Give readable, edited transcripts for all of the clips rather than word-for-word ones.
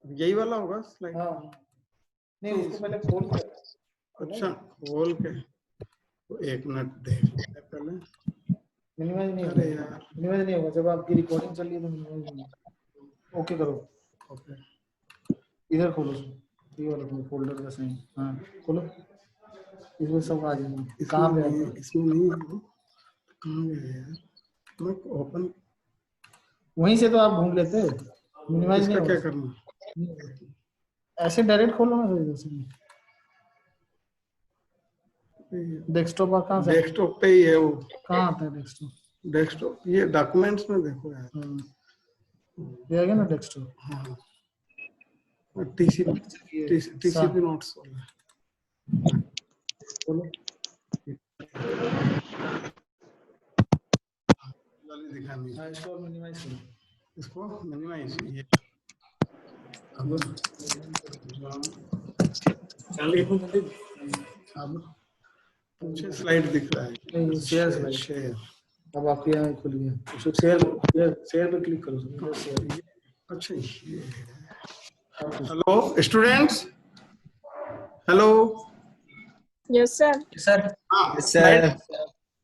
यही वाला होगा स्लाइड। हाँ नहीं उसको पहले खोल कर। अच्छा खोल के तो 1 मिनट देख लेते हैं पहले। मिनिमाइज नहीं अरे होगा, यार मिनिमाइज नहीं होगा जब आपकी रिकॉर्डिंग चल रही है तो मिनिमाइज नहीं होगा। ओके करो, ओके इधर खोलो, ये वाला खोलो फोल्डर का साइन। हाँ खोलो, इसमें सब आ जाएंगे। कहाँ पे आते हैं? इसमें नहीं है वो। कहाँ गया यार मैं ओपन। वहीं से तो आप ढूंढ लेते, मिनिमाइज नहीं इसका क्या होगा। करना? ऐसे डायरेक्ट खोलो ना सर, जैसे डेस्कटॉप आप कहाँ से? डेस्कटॉप पे ही है वो। कहाँ आता है डेस्कटॉप? डेस्कटॉप ये डॉक्यूमेंट्स में देखो यार। ये आ गया ना डेस्कटॉप। हाँ टीसीपी नोट्स वाला खोलो, वाली दिखानी है। हाँ इसको मिनिमाइज करो। इसको मिनिमाइज ये अब मुझे स्लाइड दिख रहा है। नहीं शेयर स्लाइड। शेयर अब आपके यहाँ खुल गया, उसको शेयर शेयर पे क्लिक करो। शेयर। अच्छा ये hello students, hello. Yes sir. Sir हाँ स्लाइड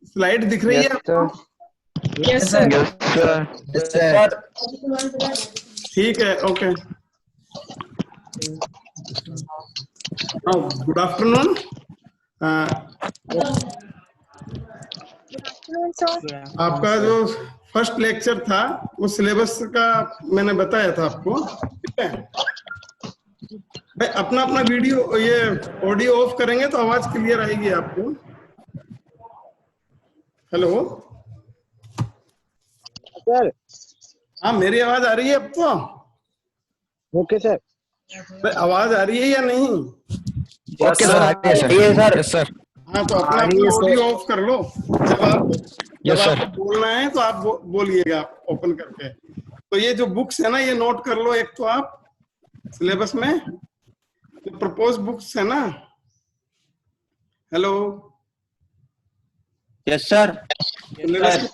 स्लाइड दिख रही है आपको? Yes sir. सर ठीक है ओके। Good afternoon. आपका जो फर्स्ट लेक्चर था वो सिलेबस का मैंने बताया था आपको, ठीक है भाई। अपना अपना वीडियो ये ऑडियो ऑफ करेंगे तो आवाज क्लियर आएगी आपको। Hello sir. हाँ मेरी आवाज आ रही है अब तो? Okay sir. भाई आवाज आ रही है या नहीं? Okay sir. Yes sir. हाँ तो अपना अपना ऑडियो ऑफ कर लो। जब आपको बोलना है तो आप बोलिएगा ओपन करके। तो ये जो बुक्स है ना ये नोट कर लो। एक तो आप सिलेबस में जो प्रपोज बुक्स है ना, hello yes sir. Syllabus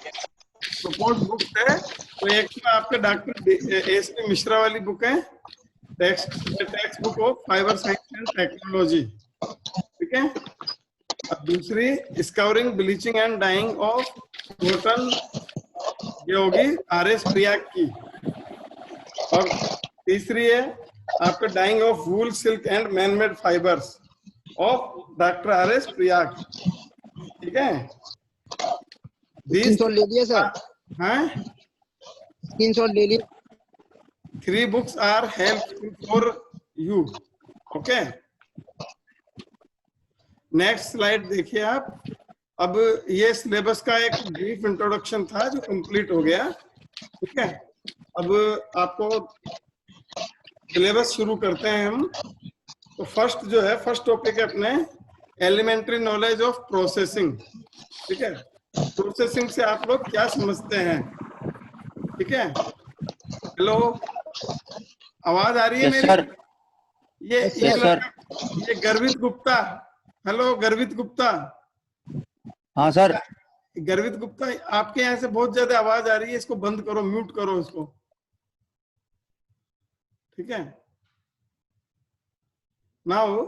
propose books है तो एक तो आपके डॉक्टर एसपी मिश्रा वाली बुक है, text book of fibre science and technology, ठीक है। अब दूसरी discovering bleaching and dyeing of total, ये होगी RS प्रियाग की। और तीसरी है आपका dyeing of wool silk and manmade fibres of doctor RS Priyag, ठीक है। स्क्रीनशॉट ले लिया सर। हैं स्क्रीनशॉट ले लिया। 3 books are helpful for you, okay. Next slide देखिए आप। अब ये सिलेबस का एक ब्रीफ इंट्रोडक्शन था जो कंप्लीट हो गया, ठीक है। अब आपको सिलेबस शुरू करते हैं हम। तो फर्स्ट जो है फर्स्ट टॉपिक है अपने एलिमेंट्री नॉलेज ऑफ प्रोसेसिंग, ठीक है। प्रोसेसिंग से आप लोग क्या समझते हैं, ठीक है। हेलो आवाज आ रही है मेरी? ये गर्वित गुप्ता, हेलो गर्वित गुप्ता। हाँ सर। गर्वित गुप्ता आपके यहाँ से बहुत ज्यादा आवाज आ रही है, इसको बंद करो, म्यूट करो इसको, ठीक है। Now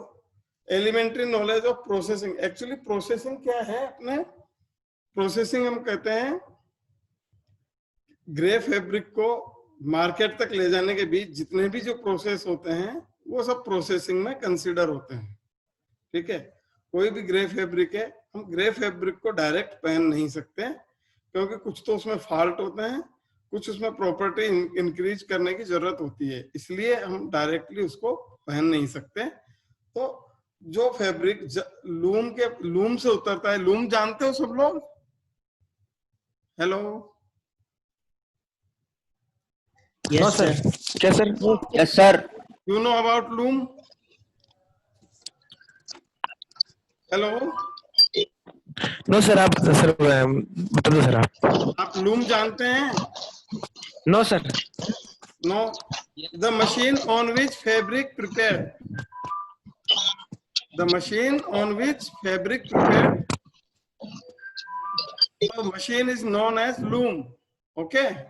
elementary knowledge of processing. Actually processing क्या है अपने? प्रोसेसिंग हम कहते हैं ग्रे फैब्रिक को मार्केट तक ले जाने के बीच जितने भी जो प्रोसेस होते हैं वो सब प्रोसेसिंग में कंसीडर होते हैं, ठीक है। कोई भी ग्रे फैब्रिक है, हम ग्रे फैब्रिक को डायरेक्ट पहन नहीं सकते क्योंकि कुछ तो उसमें फॉल्ट होते हैं, कुछ उसमें प्रॉपर्टी इंक्रीज करने की जरूरत होती है, इसलिए हम डायरेक्टली उसको पहन नहीं सकते। तो जो फैब्रिक लूम से उतरता है, लूम जानते हो सब लोग? Hello yes sir. क्या सर? Yes sir. You know about loom? Hello no sir, आप सर बता दो सर। आप लूम जानते हैं? No sir. No. The machine on which fabric prepared, the machine on which fabric prepared, the machine is known as loom, okay.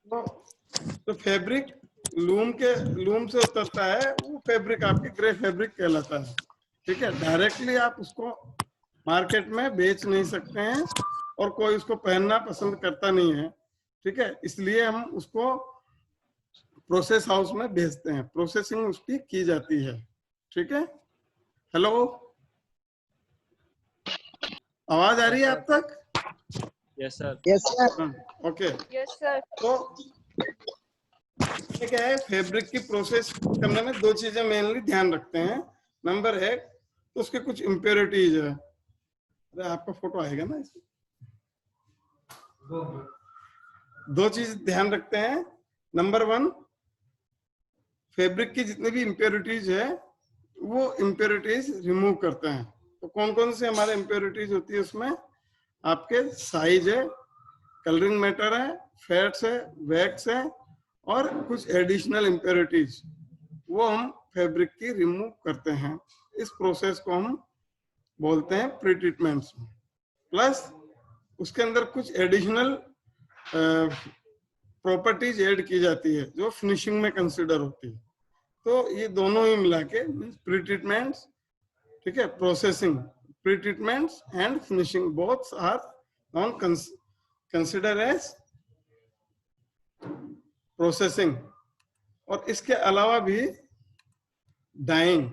So तो fabric loom से उतरता है, वो फैब्रिक आपकी ग्रे फैब्रिक कहलाता है। ठीक है, डायरेक्टली आप उसको मार्केट में बेच नहीं सकते हैं और कोई उसको पहनना पसंद करता नहीं है। ठीक है, इसलिए हम उसको प्रोसेस हाउस में भेजते हैं, प्रोसेसिंग उसकी की जाती है। ठीक है, हेलो, आवाज आ रही है आप तक? Yes, sir. Okay. Yes, sir. तो ये क्या है, फैब्रिक की प्रोसेस करने में दो चीजें मेनली ध्यान रखते हैं। नंबर एक, तो उसके कुछ इम्प्योरिटीज है। अरे आपका फोटो आएगा ना इसमें। दो चीज ध्यान रखते हैं। नंबर वन, फैब्रिक की जितनी भी इम्प्योरिटीज है वो इम्प्योरिटीज रिमूव करते हैं। तो कौन कौन से हमारे इम्प्योरिटीज होती है उसमें? आपके साइज है, कलरिंग मैटर है, फैट्स है, वैक्स है और कुछ एडिशनल इम्प्योरिटीज, वो हम फैब्रिक की रिमूव करते हैं। इस प्रोसेस को हम बोलते हैं प्री ट्रीटमेंट्स। प्लस उसके अंदर कुछ एडिशनल प्रॉपर्टीज ऐड की जाती है जो फिनिशिंग में कंसिडर होती है। तो ये दोनों ही मिला के प्री ट्रीटमेंट्स, ठीक है, processing, pre treatments and finishing both are known consider as processing. और इसके अलावा भी डाइंग,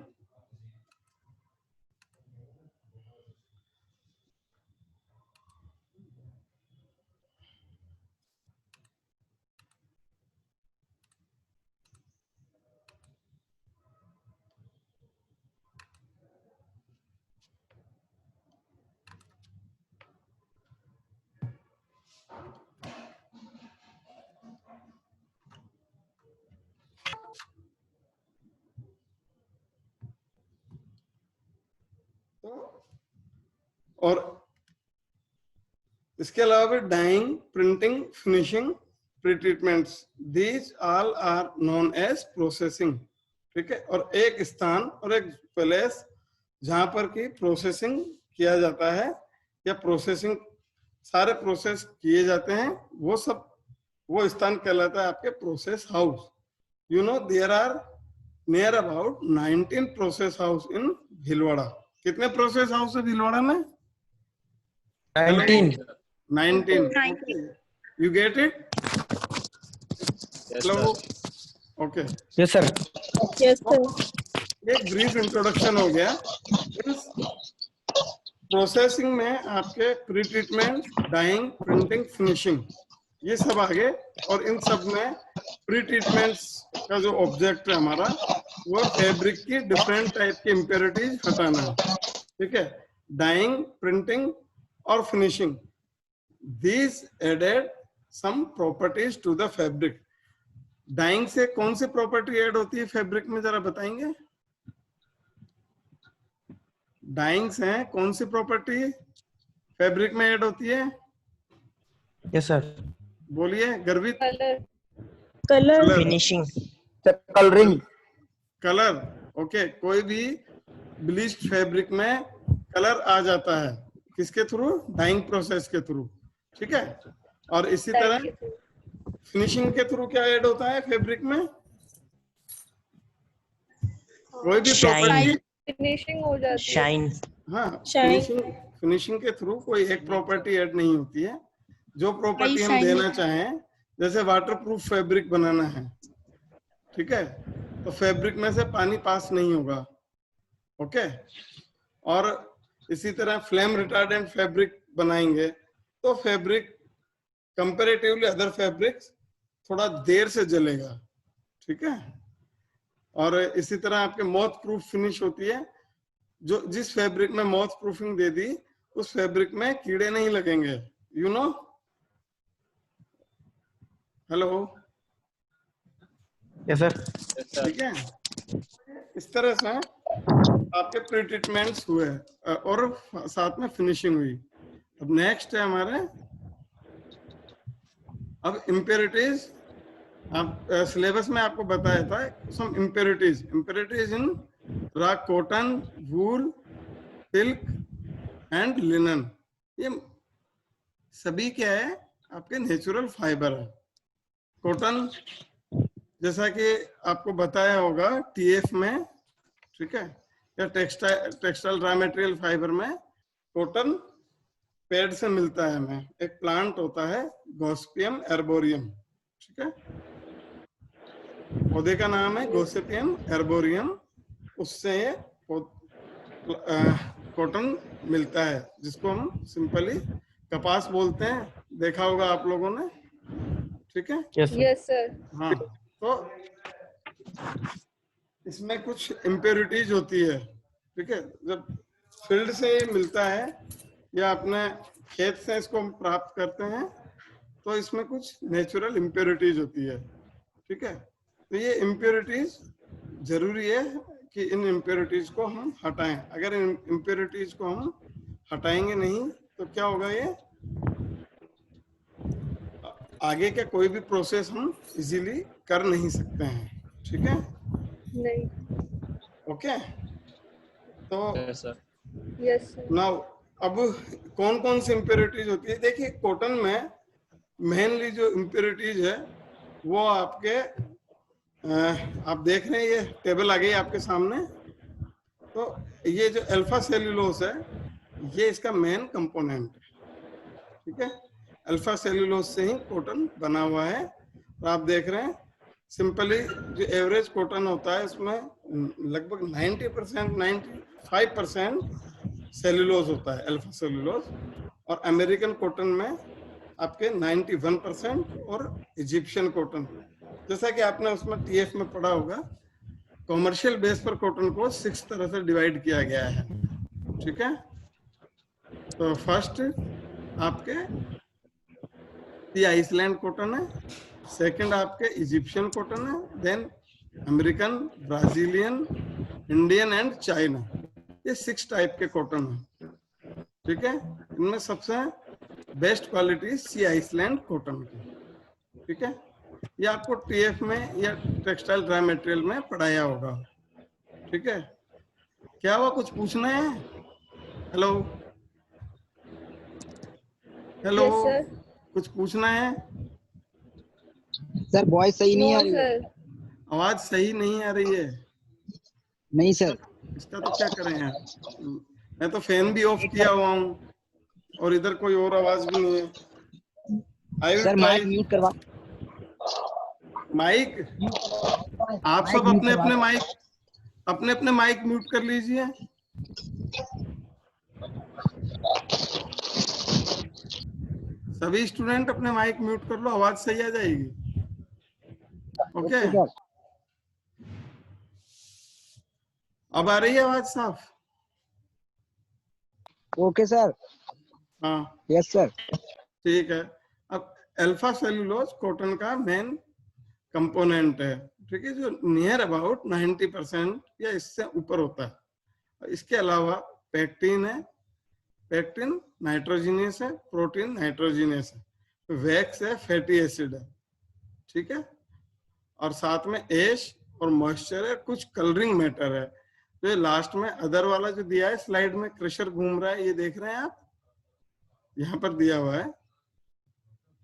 और इसके अलावा भी dyeing, printing, finishing, pre treatments, these all are known as processing. ठीक है, और एक स्थान और एक प्लेस जहां पर की प्रोसेसिंग किया जाता है या प्रोसेसिंग सारे प्रोसेस किए जाते हैं, वो स्थान कहलाता है आपके process house. You know there are near about 19 process house in Bhilwara. कितने प्रोसेस हाउस है भीलवाड़ा में? 19. 19. Okay. You get it? Yes, Hello? sir. Okay. Yes, sir. Yes, sir. एक ब्रीफ इंट्रोडक्शन हो गया। प्रोसेसिंग में आपके pre treatment, dyeing, printing, finishing, ये सब आगे। और इन सब में प्री ट्रीटमेंट्स का जो ऑब्जेक्ट है हमारा, वो फैब्रिक की डिफरेंट टाइप की इम्प्योरिटीज हटाना है। ठीक है, डाइंग, प्रिंटिंग और finishing, these added some properties to the fabric। Dyeing से कौन सी प्रॉपर्टी ऐड होती है फैब्रिक में, जरा बताएंगे? डाइंग से कौन सी प्रॉपर्टी फैब्रिक में ऐड होती है? Yes, sir. बोलिए गर्वित। Color. Finishing. Colouring. Colour. Okay, कोई भी ब्लीच्ड फैब्रिक में कलर आ जाता है किसके थ्रू? डाइंग प्रोसेस के थ्रू। ठीक है, और इसी तरह फिनिशिंग के थ्रू क्या ऐड होता है फैब्रिक में? कोई भी प्रॉपर्टी, Finishing हो जाती है। Shine. हाँ, Shine. फिनिशिंग के थ्रू कोई एक प्रॉपर्टी ऐड नहीं होती है। जो प्रॉपर्टी हम देना चाहें, जैसे वाटरप्रूफ फैब्रिक बनाना है, ठीक है, तो फैब्रिक में से पानी पास नहीं होगा। ओके, और इसी तरह फ्लेम रिटार्डेंट फैब्रिक बनाएंगे तो फैब्रिक कंपैरेटिवली अदर फैब्रिक्स थोड़ा देर से जलेगा। ठीक है, और इसी तरह आपके मॉथ प्रूफ फिनिश होती है। जो जिस फैब्रिक में मॉथ प्रूफिंग दे दी, उस फैब्रिक में कीड़े नहीं लगेंगे। You know, hello, Yes, sir. Yes, sir. ठीक है। इस तरह से आपके प्री ट्रीटमेंट्स हुए और साथ में फिनिशिंग हुई। अब नेक्स्ट है हमारे, अब इम्प्योरिटीज। आप सिलेबस में आपको बताया था some impurities in raw cotton, wool, silk and linen. ये सभी क्या है? आपके नेचुरल फाइबर है। कॉटन जैसा कि आपको बताया होगा टीएफ में, ठीक है, या टेक्सटाइल रॉ मटेरियल फाइबर में कॉटन पेड़ से मिलता है हमें। एक प्लांट होता है गॉसिपियम एर्बोरियम, ठीक है, पौधे का नाम है गॉसिपियम एर्बोरियम, उससे कॉटन मिलता है जिसको हम सिंपली कपास बोलते हैं, देखा होगा आप लोगों ने, ठीक है। Yes sir. हाँ, तो इसमें कुछ इम्प्योरिटीज होती है, ठीक है, जब फील्ड से मिलता है या अपने खेत से इसको हम प्राप्त करते हैं तो इसमें कुछ नेचुरल इम्प्योरिटीज होती है, ठीक है। तो ये इम्प्योरिटीज जरूरी है कि इन इम्प्योरिटीज को हम हटाएं। अगर इन इम्प्योरिटीज को हम हटाएंगे नहीं तो क्या होगा, ये आगे के कोई भी प्रोसेस हम इजीली कर नहीं सकते हैं, ठीक है। नहीं। ओके, तो यस सर। नाउ अब कौन कौन सी इम्प्योरिटीज होती है, देखिए कॉटन में मेनली जो इम्प्योरिटीज है वो आपके आप देख रहे हैं, ये टेबल आ गई आपके सामने। तो ये जो अल्फा सेल्यूलोज है ये इसका मेन कंपोनेंट है, ठीक है। अल्फा सेल्यूलोज से ही कॉटन बना हुआ है। और आप देख रहे हैं सिंपली जो एवरेज कॉटन होता है इसमें लगभग 90% 95% सेल्यूलोज होता है, अल्फा सेल्यूलोज। और अमेरिकन कॉटन में आपके 91% और इजिप्शियन कॉटन, जैसा कि आपने उसमें टीएफ में पढ़ा होगा, कॉमर्शियल बेस पर कॉटन को 6 तरह से डिवाइड किया गया है, ठीक है। तो फर्स्ट आपके आइसलैंड कॉटन है, सेकंड आपके इजिप्शियन कॉटन है, then American, Brazilian, Indian and China. ये 6 टाइप के कॉटन है, ठीक है। इनमें सबसे बेस्ट क्वालिटी सी आइसलैंड कॉटन की, ठीक है। ये आपको टीएफ में या टेक्सटाइल ड्राई मटेरियल में पढ़ाया होगा, ठीक है। क्या हुआ, कुछ पूछना है? Hello hello, yes sir. कुछ पूछना है? सर वॉइस सही नहीं नो आ रही है। सर। आवाज सही नहीं आ रही है। नहीं सर। इसका तो क्या करें यार, मैं तो फैन भी ऑफ किया हुआ हूँ और इधर कोई और आवाज भी नहीं है। सर माइक म्यूट करवा। माइक आप सब अपने अपने माइक म्यूट कर लीजिए। सभी स्टूडेंट अपने माइक म्यूट कर लो, आवाज सही आ जाएगी। ओके, अब आ रही है आवाज साफ? Okay sir. हाँ यस सर। ठीक है। अब अल्फा सेल्यूलोज कॉटन का मेन कंपोनेंट है, ठीक है, जो नियर अबाउट 90% या इससे ऊपर होता है। इसके अलावा पेक्टिन है, पेक्टिन नाइट्रोजिनियस है, प्रोटीन नाइट्रोजिनियस है, वैक्स है, फैटी एसिड है, ठीक है। और साथ में एश और मॉइस्चर है, कुछ कलरिंग मैटर है। तो लास्ट में अदर वाला जो दिया है स्लाइड में, क्रशर घूम रहा है, ये देख रहे हैं आप, यहाँ पर दिया हुआ है,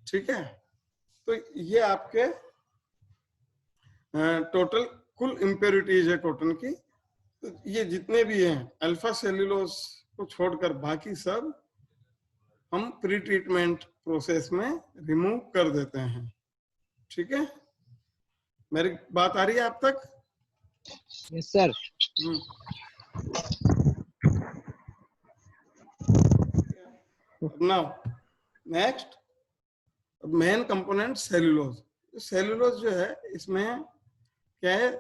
ठीक है। तो ये आपके टोटल कुल इम्प्योरिटीज है कॉटन की। तो ये जितने भी हैं अल्फा सेल्यूलोज को छोड़कर बाकी सब हम प्री ट्रीटमेंट प्रोसेस में रिमूव कर देते हैं, ठीक है। मेरी बात आ रही है आप तक? Yes sir. Now next main component cellulose. Cellulose जो है इसमें क्या है,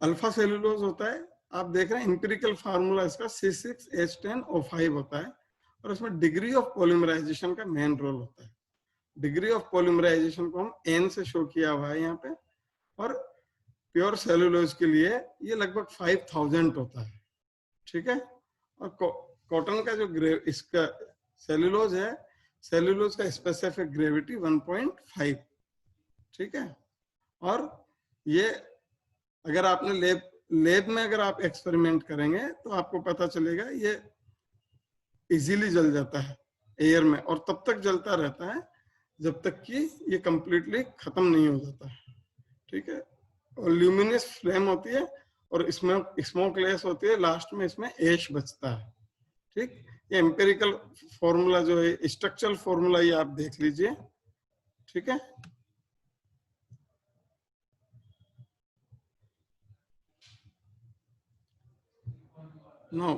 अल्फा सेल्यूलोज होता है। आप देख रहे हैं इंपेरिकल फार्मूला इसका C6H10O5 होता है और उसमें डिग्री ऑफ पॉलीमराइजेशन का मेन रोल होता है। डिग्री ऑफ पॉलीमराइजेशन को हम N से शो किया हुआ है यहाँ पे, और प्योर सेल्यूलोज के लिए ये लगभग 5000 होता है, ठीक है। और कॉटन का जो इसका सेल्यूलोज है, सेल्यूलोज का स्पेसिफिक ग्रेविटी 1.5, ठीक है। और ये अगर आपने लेब में अगर आप एक्सपेरिमेंट करेंगे तो आपको पता चलेगा ये इजीली जल जाता है एयर में, और तब तक जलता रहता है जब तक कि ये कंप्लीटली खत्म नहीं हो जाता है, ठीक है, और ल्यूमिनस फ्लेम होती है और इसमें स्मोकलेस होती है, लास्ट में इसमें ऐश बचता है। ठीक, ये एम्पिरिकल फॉर्मूला जो है, स्ट्रक्चरल फॉर्मूला, ये आप देख लीजिए। ठीक है, नो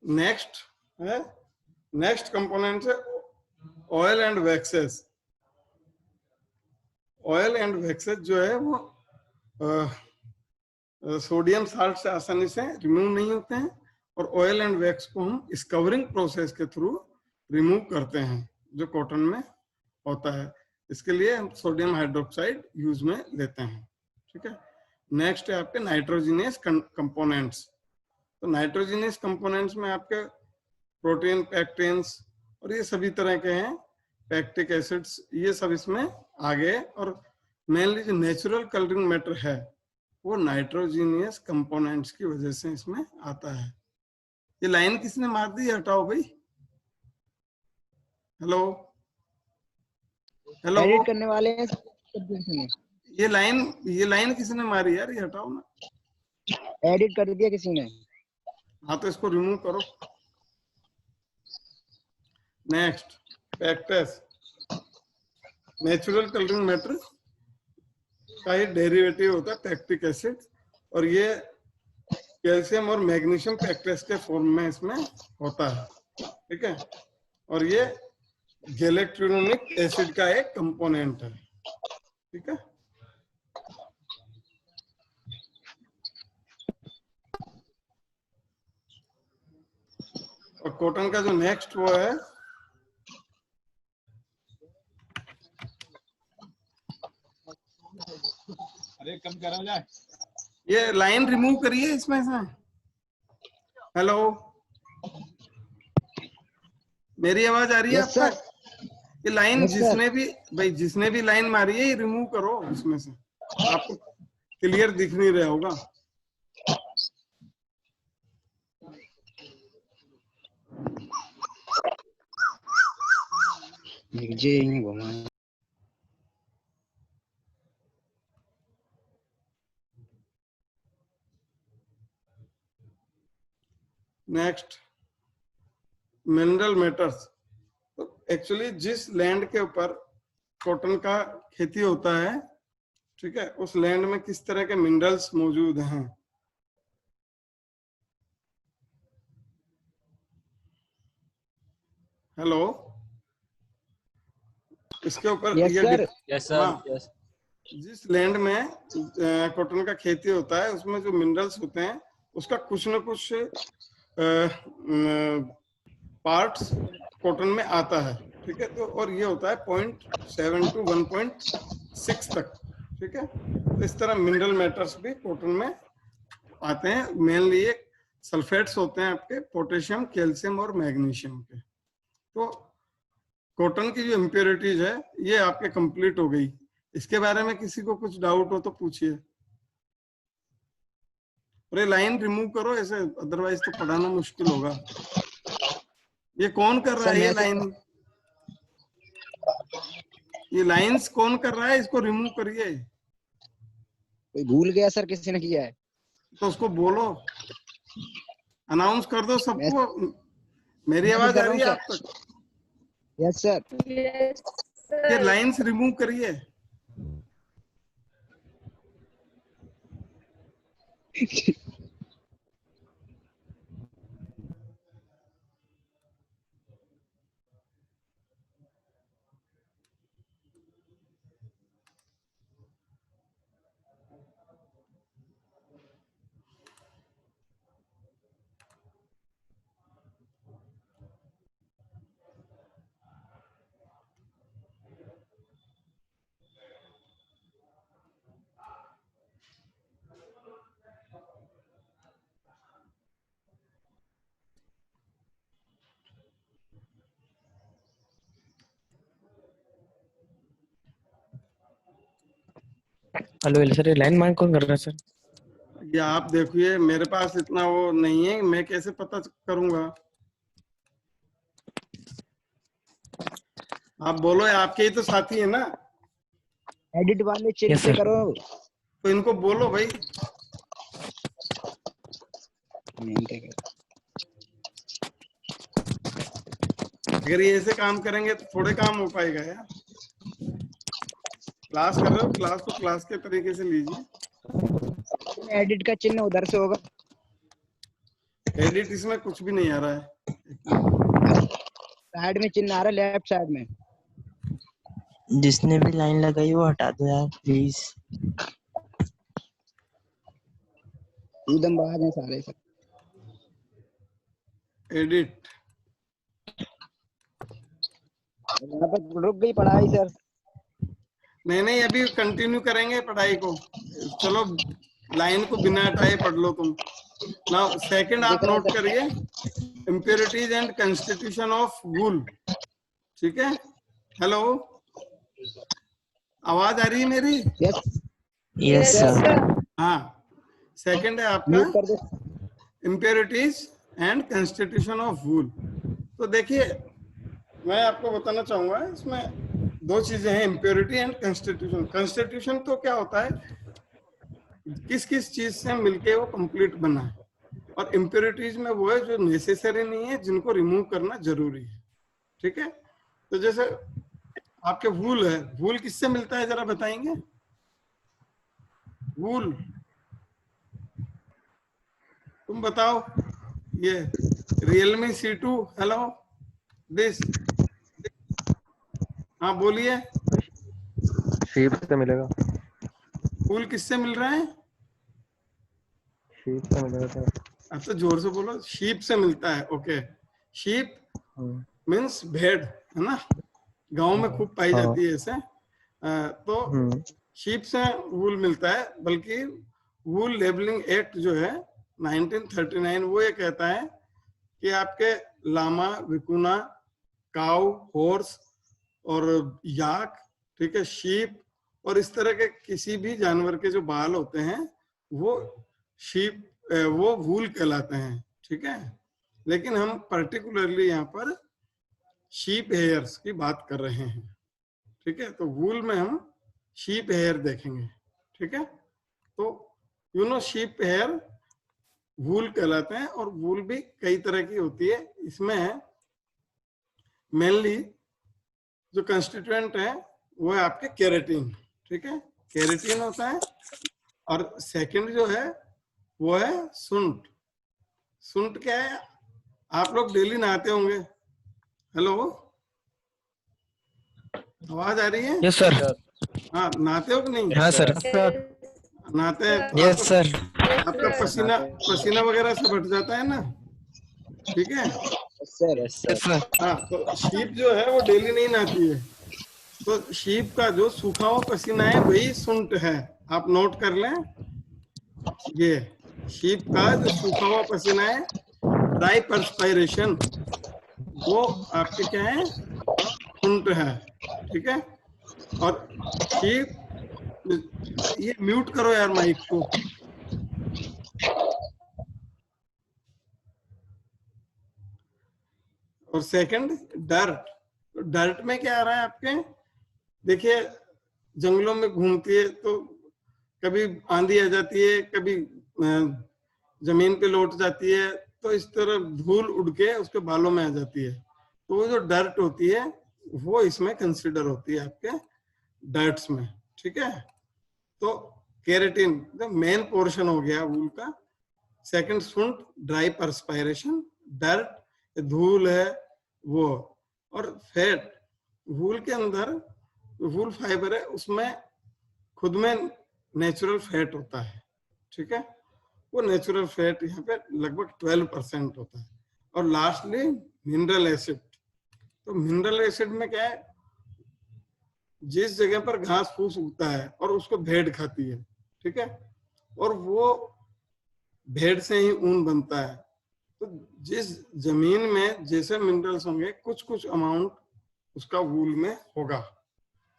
नेक्स्ट है, नेक्स्ट कंपोनेंट है oil and waxes. Oil and waxes जो है वो सोडियम साल्ट से आसानी से रिमूव नहीं होते हैं, और ऑयल एंड वैक्स को हम स्कवरिंग प्रोसेस के थ्रू रिमूव करते हैं जो कॉटन में होता है। इसके लिए हम सोडियम हाइड्रोक्साइड यूज में लेते हैं। ठीक है, नेक्स्ट है आपके नाइट्रोजिनियस कंपोनेंट्स। तो नाइट्रोजिनियस कंपोनेंट्स में आपके प्रोटीन, पैक्टेन्स और ये सभी तरह के हैं, पैक्टिक एसिड्स, ये सब इसमें आ गए। और मेनली जो नेचुरल कलरिंग मैटर है वो नाइट्रोजिनियस कंपोनेंट्स की वजह से इसमें आता है। ये लाइन किसने मार दी, हटाओ भाई। हेलो हेलो, एडिट करने वाले हैं। ये लाइन किसने मारी यार, ये हटाओ ना। एडिट कर दिया किसी ने। हाँ तो इसको रिमूव करो। नेक्स्ट, पैक्टस, नेचुरल कलरिंग मैटर का ये डेरिवेटिव होता है पैक्टिक एसिड, और ये कैल्शियम और मैग्नीशियम पैक्टस के फॉर्म में इसमें होता है। ठीक है, और ये गैलेक्ट्रोनिक एसिड का एक कंपोनेंट है। ठीक है, और कॉटन का जो नेक्स्ट वो है अरे कम करा जाए, ये लाइन रिमूव करिए इसमें से। हेलो, मेरी आवाज आ रही है Yes, आपको? ये लाइन Yes, sir. जिसने भी लाइन मारी है ये रिमूव करो इसमें से, आपको क्लियर दिख नहीं रहा होगा। नीचे ही घुमा। Next, mineral matters. तो एक्चुअली जिस लैंड के ऊपर कॉटन का खेती होता है, ठीक है, उस लैंड में किस तरह के मिनरल्स मौजूद हैं। हेलो, इसके ऊपर Yes, sir. यस हाँ, सर, यस जिस लैंड में कॉटन का खेती होता है उसमें जो मिनरल्स होते हैं उसका कुछ न कुछ पार्ट्स कॉटन में आता है। ठीक है, तो और ये होता है 0.7 to 1.6 तक। ठीक है, तो इस तरह मिनरल मैटर्स भी कॉटन में आते हैं। मेनली ये सल्फेट्स होते हैं आपके, पोटेशियम, कैल्शियम और मैग्नीशियम के। तो कॉटन की जो इम्प्योरिटीज है ये आपके कंप्लीट हो गई। इसके बारे में किसी को कुछ डाउट हो तो पूछिए। अरे लाइन रिमूव करो ऐसे, अदरवाइज तो पढ़ाना मुश्किल होगा। ये कौन कर रहा है ये लाइन, ये लाइंस कौन कर रहा है, इसको रिमूव करिए। कोई भूल गया सर, किसी ने किया है। तो उसको बोलो, अनाउंस कर दो सबको। मेरी आवाज आ रही है आप तक? Yes sir. Yes, ये sir. लाइंस रिमूव करिए। हेलो सर, ये लाइन मार्क कौन कर रहा है सर? ये आप देखिए, मेरे पास इतना वो नहीं है, मैं कैसे पता करूंगा। आप बोलो, आपके ही तो साथी है ना। एडिट वाले चेक Yes, पे sir. करो। तो इनको बोलो भाई। अगर ये ऐसे काम करेंगे तो थोड़े काम हो पाएगा यार। क्लास कर रहे हो, क्लास को क्लास के तरीके से लीजिए। एडिट का चिन्ह उधर से होगा। एडिट इसमें कुछ भी नहीं आ रहा है। साइड में चिन्ह आ रहा है, लेफ्ट साइड में। जिसने भी लाइन लगाई वो हटा दो यार प्लीज। एकदम बाहर है सारे सब। एडिट यहाँ पर रुक गई पढ़ाई सर। नहीं, अभी कंटिन्यू करेंगे पढ़ाई को। चलो लाइन को बिना हटाए पढ़ लो तुम। नाउ सेकंड आप नोट करिए, impurities and constitution of wool. ठीक है, हेलो, आवाज आ रही है मेरी? Yes sir. हाँ, सेकंड है आपका impurities and constitution of wool. तो देखिए, मैं आपको बताना चाहूंगा, इसमें दो चीजें हैं, इम्प्योरिटी एंड कंस्टिट्यूशन। कंस्टिट्यूशन तो क्या होता है, किस किस चीज से मिलके वो कंप्लीट बना है, और इम्प्योरिटीज में वो है जो नेसेसरी नहीं है, जिनको रिमूव करना जरूरी है। ठीक है, तो जैसे आपके वूल है, वूल किससे मिलता है जरा बताएंगे? वूल तुम बताओ। ये Realme C2, हेलो दिस, हाँ बोलिए। शीप से मिलेगा। वूल किससे मिल रहा है? शीप से मिलेगा सर। अब तो जोर से बोलो। शीप से मिलता है, ओके। शीप मीन्स भेड़, है ना, गांव में खूब पाई जाती है ऐसे। तो शीप से वूल मिलता है। बल्कि वूल लेबलिंग एक्ट जो है 1939, वो ये कहता है कि आपके लामा, विकुना, काऊ, हॉर्स और याक, ठीक है, शीप और इस तरह के किसी भी जानवर के जो बाल होते हैं वो शीप, वो वूल कहलाते हैं। ठीक है, लेकिन हम पर्टिकुलरली यहाँ पर शीप हेयर्स की बात कर रहे हैं। ठीक है, तो वूल में हम शीप हेयर देखेंगे। ठीक है, तो शीप हेयर वूल कहलाते हैं। और वूल भी कई तरह की होती है। इसमें मेनली जो कंस्टिट्यूएंट है वो है आपके केराटिन। ठीक है, केराटिन होता है। और सेकंड जो है वो है सुंठ। सुंठ क्या है? आप लोग डेली नहाते होंगे। हेलो, आवाज आ रही है? Yes sir. हाँ, नहाते हो कि नहीं? हाँ सर। नहाते हैं तो यस सर। आपका पसीना पसीना वगैरह से हट जाता है ना। ठीक है, यस सर। हाँ, तो शीप जो है वो डेली नहीं नहाती है। तो शीप का जो सूखा हुआ पसीना है वही सुंठ है। आप नोट कर लें, ये शीप का जो सूखा हुआ पसीना है, ड्राई परस्पायरेशन, वो आपके क्या है? सुंठ है। ठीक है, और शीप, ये म्यूट करो यार माइक को। और सेकंड डर्ट। तो डर्ट में क्या आ रहा है आपके? देखिए, जंगलों में घूमती है तो कभी आंधी आ जाती है, कभी जमीन पे लौट जाती है, तो इस तरह धूल उड़ के उसके बालों में आ जाती है। तो वो जो डर्ट होती है वो इसमें कंसिडर होती है आपके डर्ट्स में। ठीक है, तो केराटिन जो मेन पोर्शन हो गया वूल का। सेकंड सुंठ, ड्राई परस्पायरेशन, डर्ट धूल है वो, और फैट। वूल के अंदर वूल फाइबर है, उसमें खुद में नेचुरल फैट होता है। ठीक है, वो नेचुरल फैट यहाँ पे लगभग 12% होता है। और लास्टली मिनरल एसिड। तो मिनरल एसिड में क्या है? जिस जगह पर घास फूस उगता है और उसको भेड़ खाती है, ठीक है, और वो भेड़ से ही ऊन बनता है, तो जिस जमीन में जैसे मिनरल्स होंगे कुछ कुछ अमाउंट उसका वूल में होगा।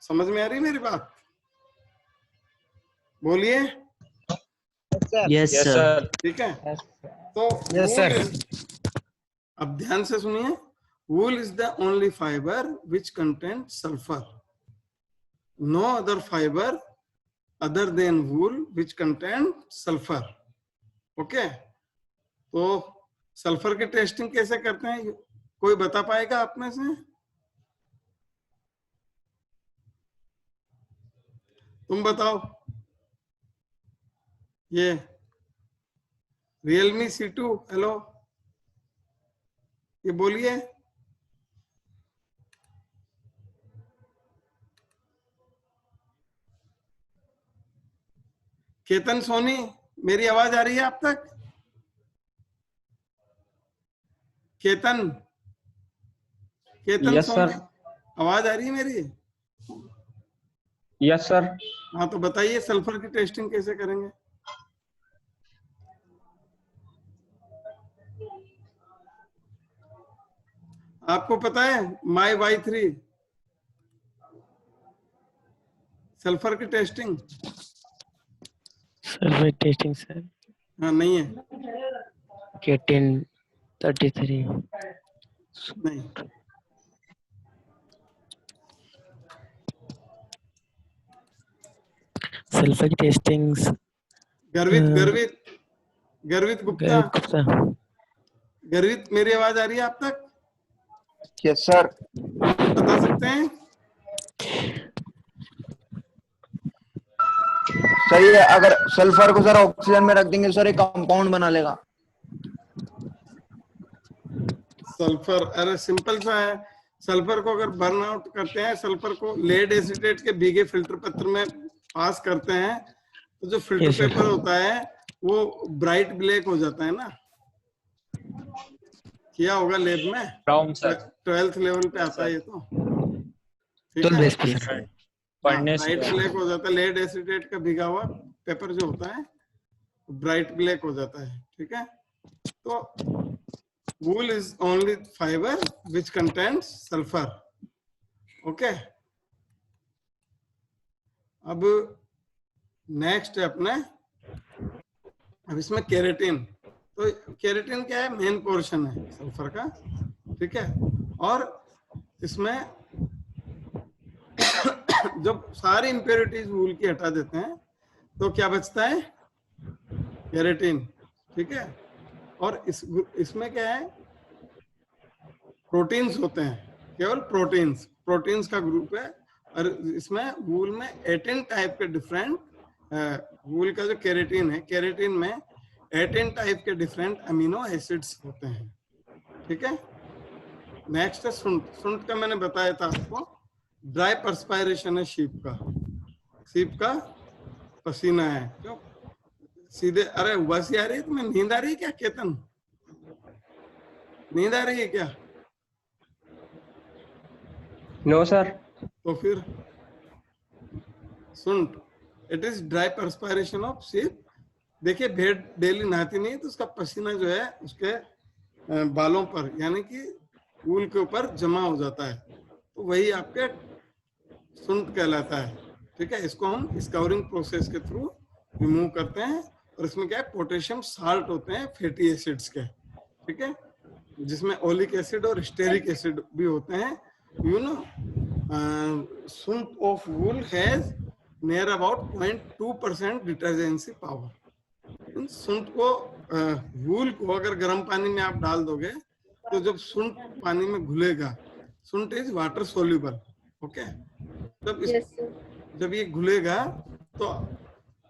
समझ में आ रही मेरी बात? बोलिए। Yes sir. ठीक है, तो यस सर। अब ध्यान से सुनिए। Wool is the only fibre which contain sulphur. No other fibre other than wool which contain sulfur. Okay, तो सल्फर की टेस्टिंग कैसे करते हैं, कोई बता पाएगा आप में से? तुम बताओ। ये Realme C2, हेलो, ये बोलिए। केतन सोनी, मेरी आवाज आ रही है आप तक? Ketan, Ketan yes Soni, sir. आवाज आ रही है मेरी? Yes sir. हाँ, तो बताइए सल्फर की टेस्टिंग कैसे करेंगे? आपको पता है माई Y3 सल्फर की टेस्टिंग? सल्फर टेस्टिंग सर, हाँ, नहीं है, K10 33 नहीं। सल्फर की टेस्टिंग्स। गर्वित, गर्वित, गर्वित गुप्ता, गुप्ता। गर्वित, मेरी आवाज आ रही है आप तक? Yes sir. बता सकते हैं? सर ये अगर सल्फर को सर ऑक्सीजन में रख देंगे सर, एक कंपाउंड बना लेगा। सल्फर, अरे सिंपल सा है। सल्फर को अगर बर्न आउट करते हैं, सल्फर को लेड एसीटेट के भीगे फिल्टर पत्र में पास करते हैं, तो जो फिल्टर Yes, sir. पेपर होता है वो ब्राइट ब्लैक हो जाता है ना। किया होगा लेब में, ब्राउन सर। 12th लेवल पे आता है ये तो, ठीक तो है। बेस पे सर। पढ़ने से ब्राइट ब्लैक हो जाता है, लेड एसीटेट का भीगा हुआ पेपर जो होता है ब्राइट ब्लैक हो जाता है, ठीक है। तो wool is only fiber which contains sulfur. Okay. अब नेक्स्ट है अपने, अब इसमें केराटिन। तो केराटिन क्या है, मेन पोर्शन है सल्फर का, ठीक है। और इसमें जब सारी इंप्योरिटीज वूल की हटा देते हैं तो क्या बचता है, केराटिन, ठीक है। और इसमें क्या है, प्रोटीन्स होते हैं, केवल प्रोटीन्स, प्रोटीन्स का ग्रुप है। और इसमें वूल में 18 टाइप के डिफरेंट, वूल का जो केराटिन है, केराटिन में 18 टाइप के डिफरेंट अमीनो एसिड्स होते हैं, ठीक है। नेक्स्ट है सुंठ। सुंठ का मैंने बताया था आपको, ड्राई पर्सपायरेशन है शीप का, शीप का पसीना है। क्यों सीधे, अरे उबासी आ रही है तुम्हें, नींद आ रही है क्या केतन, नींद आ रही है क्या? No sir. तो फिर suint, it is dry perspiration of sheep. देखिए भेड़ डेली नहाती नहीं तो उसका पसीना जो है उसके बालों पर यानी कि ऊल के ऊपर जमा हो जाता है, तो वही आपके सुंठ कहलाता है, ठीक है। इसको हम स्काउरिंग प्रोसेस के थ्रू रिमूव करते हैं। और इसमें क्या है, पोटेशियम साल्ट होते हैं फैटी एसिड्स के, ठीक है, जिसमें ओलिक एसिड और स्टेरिक एसिड भी होते हैं। You know suint of wool has near about 0.2% detergency power. Suint को वूल को अगर गर्म पानी में आप डाल दोगे तो जब सुंठ पानी में घुलेगा, सुंठ इज वाटर सोल्यूबल, ओके। जब ये घुलेगा तो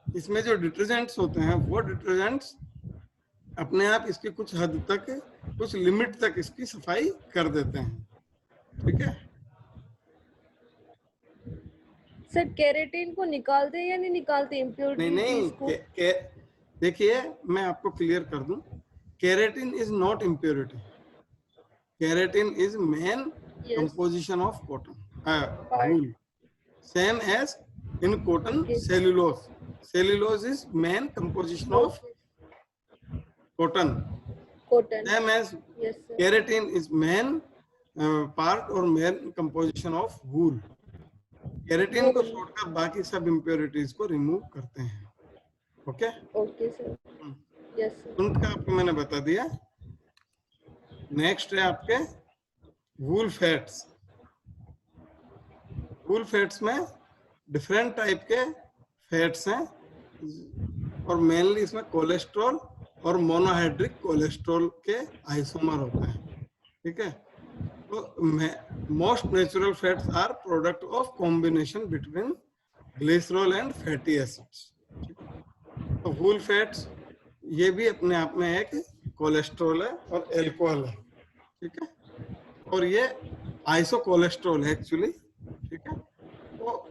इसमें जो डिटर्जेंट्स होते हैं वो डिटर्जेंट्स अपने आप इसकी कुछ हद तक, कुछ लिमिट तक इसकी सफाई कर देते हैं, ठीक है। सर केराटिन को निकालते हैं या नहीं निकालते, इम्प्योरिटीज नहीं को? देखिए मैं आपको क्लियर कर दूं, keratin is not impurity, keratin is main composition of cotton wool, same as in cotton cellulose, cellulose is main composition of cotton, same as keratin is main part और main composition of wool. Keratin को छोड़कर बाकी सब impurities को remove करते हैं, okay. Okay sir, yes sir. Suint का आपको मैंने बता दिया। नेक्स्ट है आपके वूल फैट्स। वूल फैट्स में डिफरेंट टाइप के फैट्स हैं और मेनली इसमें कोलेस्ट्रॉल और मोनोहाइड्रिक कोलेस्ट्रॉल के आइसोमर होते हैं, ठीक है। तो most natural fats are product of combination between glycerol and fatty acids. तो होल फैट्स ये भी अपने आप में एक कोलेस्ट्रॉल है और एल्कोहल है, ठीक है। और ये आइसो कोलेस्ट्रॉल है एक्चुअली, ठीक है। तो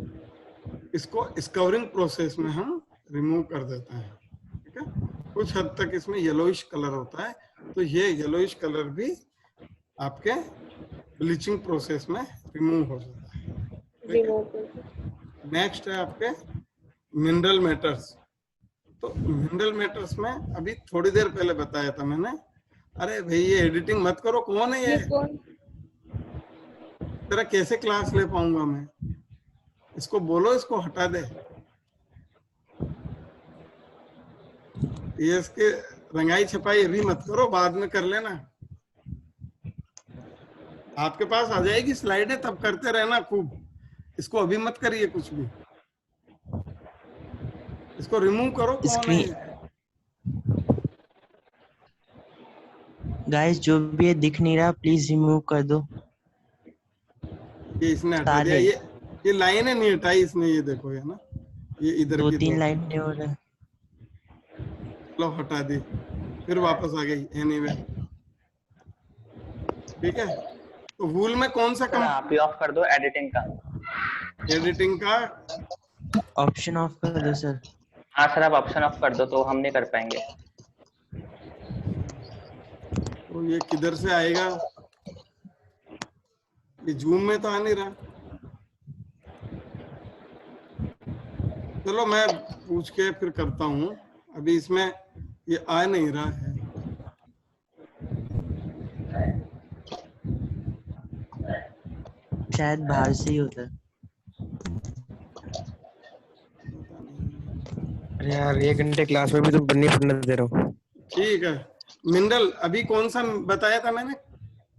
इसको स्कवरिंग प्रोसेस में हम रिमूव कर देते हैं, ठीक है। कुछ हद तक इसमें येलोइश कलर होता है, तो ये येलोइश कलर भी आपके ब्लीचिंग प्रोसेस में रिमूव हो जाता है। नेक्स्ट है आपके मिनरल मैटर्स। तो मिनरल मैटर्स में अभी थोड़ी देर पहले बताया था मैंने। अरे भाई ये एडिटिंग मत करो, कौन है ये? तेरा कैसे क्लास ले पाऊंगा मैं? इसको बोलो, इसको हटा दे। ये इसके रंगाई छपाई अभी मत करो, बाद में कर लेना। आपके पास आ जाएगी स्लाइडें, तब करते रहना खूब। इसको अभी मत करिए कुछ भी। इसको रिमूव करो। कौन है? गाइस जो भी है दिख नहीं रहा, प्लीज रिमूव कर दो। ये इसने हटा दिया। ये लाइनें नहीं हटाई इसने, ये देखो, है ना, ये इधर की 2-3 लाइन नहीं हो रहा। लो हटा दी, फिर वापस आ गई। एनीवे, ठीक है। तो वूल में कौन सा कम? आप ही ऑफ कर दो एडिटिंग का। एडिटिंग का ऑप्शन ऑफ कर दो सर। हाँ सर, आप ऑप्शन ऑफ कर दो तो हम नहीं कर पाएंगे। तो ये किधर से आएगा? ये जूम में तो आ नहीं रहा। चलो मैं पूछ के फिर करता हूँ। अभी इसमें ये आ नहीं रहा है। शायद बाहर से ही होता है। अरे यार 1 घंटे क्लास में भी तुम बनने पढ़ने दे रहे हो। ठीक है। मिनरल अभी कौन सा बताया था मैंने?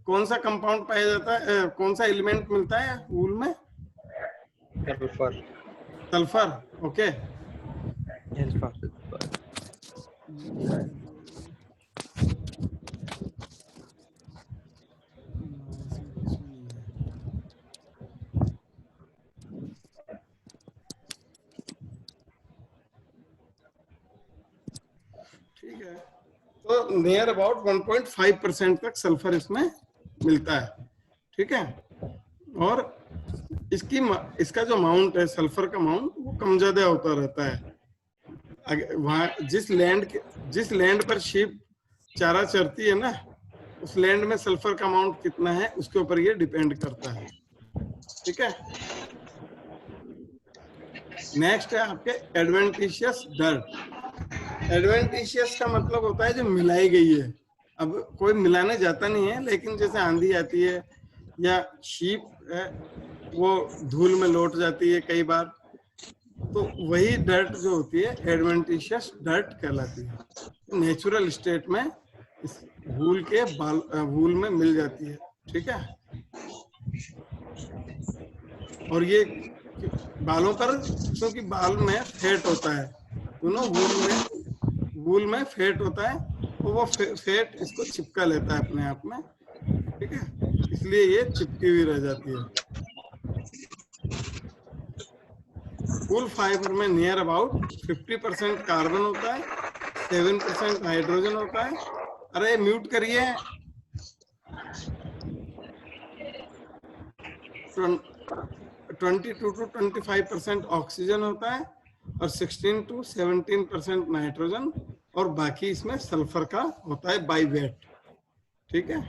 कौन सा कंपाउंड पाया जाता है, कौन सा एलिमेंट मिलता है वूल में? सल्फर। Sulphur, okay. ठीक है। तो नियर अबाउट 1.5% तक सल्फर इसमें मिलता है, ठीक है। और इसका जो अमाउंट है सल्फर का अमाउंट, वो कम ज्यादा होता रहता है। वहाँ जिस लैंड पर शीप चारा चरती है ना, उस लैंड में सल्फर का अमाउंट कितना है उसके ऊपर ये डिपेंड करता है, ठीक है। नेक्स्ट है आपके एडवेंटिशियस डर्ट। एडवेंटिशियस का मतलब होता है जो मिलाई गई है। अब कोई मिलाने जाता नहीं है, लेकिन जैसे आंधी आती है या शीप है वो धूल में लौट जाती है कई बार, तो वही डर्ट जो होती है एडवेंटिशियस डर्ट कहलाती है। नेचुरल स्टेट में इस वूल में मिल जाती है, ठीक है। और ये बालों पर, क्योंकि बाल में फैट होता है, वूल में फैट होता है, तो वो फैट इसको चिपका लेता है अपने आप में, ठीक है। इसलिए ये चिपकी हुई रह जाती है। वूल फाइबर में नियर अबाउट 50% कार्बन होता है, 7% हाइड्रोजन होता है। अरे म्यूट करिए। 22 to 25% ऑक्सीजन होता है और 16 to 17% नाइट्रोजन, और बाकी इसमें सल्फर का होता है बाई वेट, ठीक है।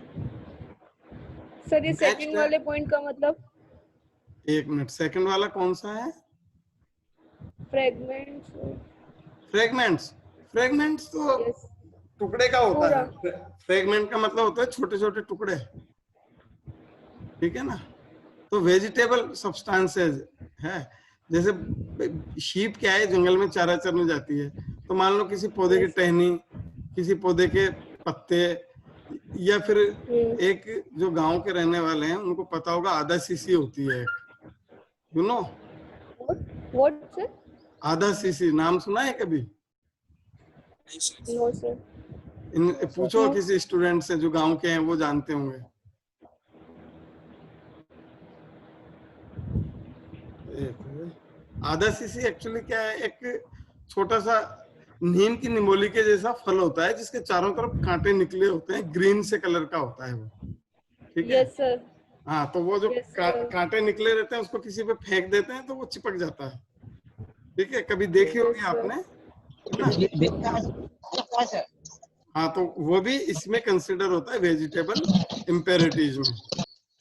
सर ये सेकंड वाले पॉइंट का मतलब? एक मिनट, सेकंड वाला कौन सा है? फ्रेगमेंट्स तो टुकड़े का होता है। फ्रेगमेंट का मतलब होता है छोटे छोटे टुकड़े, ठीक है ना। तो वेजिटेबल सब्सटेंसेस है, जैसे शीप क्या है, जंगल में चारा चरने जाती है, तो मान लो किसी पौधे की टहनी, किसी पौधे के पत्ते, या फिर एक जो गांव के रहने वाले हैं उनको पता होगा आधा सीसी होती है, यू नो व्हाट सर? आधा सीसी नाम सुना है कभी? No sir. इन पूछो किसी स्टूडेंट से जो गांव के हैं, वो जानते होंगे। आधा सीसी एक्चुअली क्या है, एक छोटा सा नीम की निमोली के जैसा फल होता है जिसके चारों तरफ कांटे निकले होते हैं, ग्रीन से कलर का होता है वो, ठीक है? Yes sir. हाँ, तो वो जो Yes, sir. कांटे निकले रहते हैं उसको किसी पे फेंक देते हैं तो वो चिपक जाता है, ठीक है? कभी देखी होगी Yes, sir. आपने, है ना? हाँ, तो वो भी इसमें कंसिडर होता है वेजिटेबल इम्पेरिटीज में,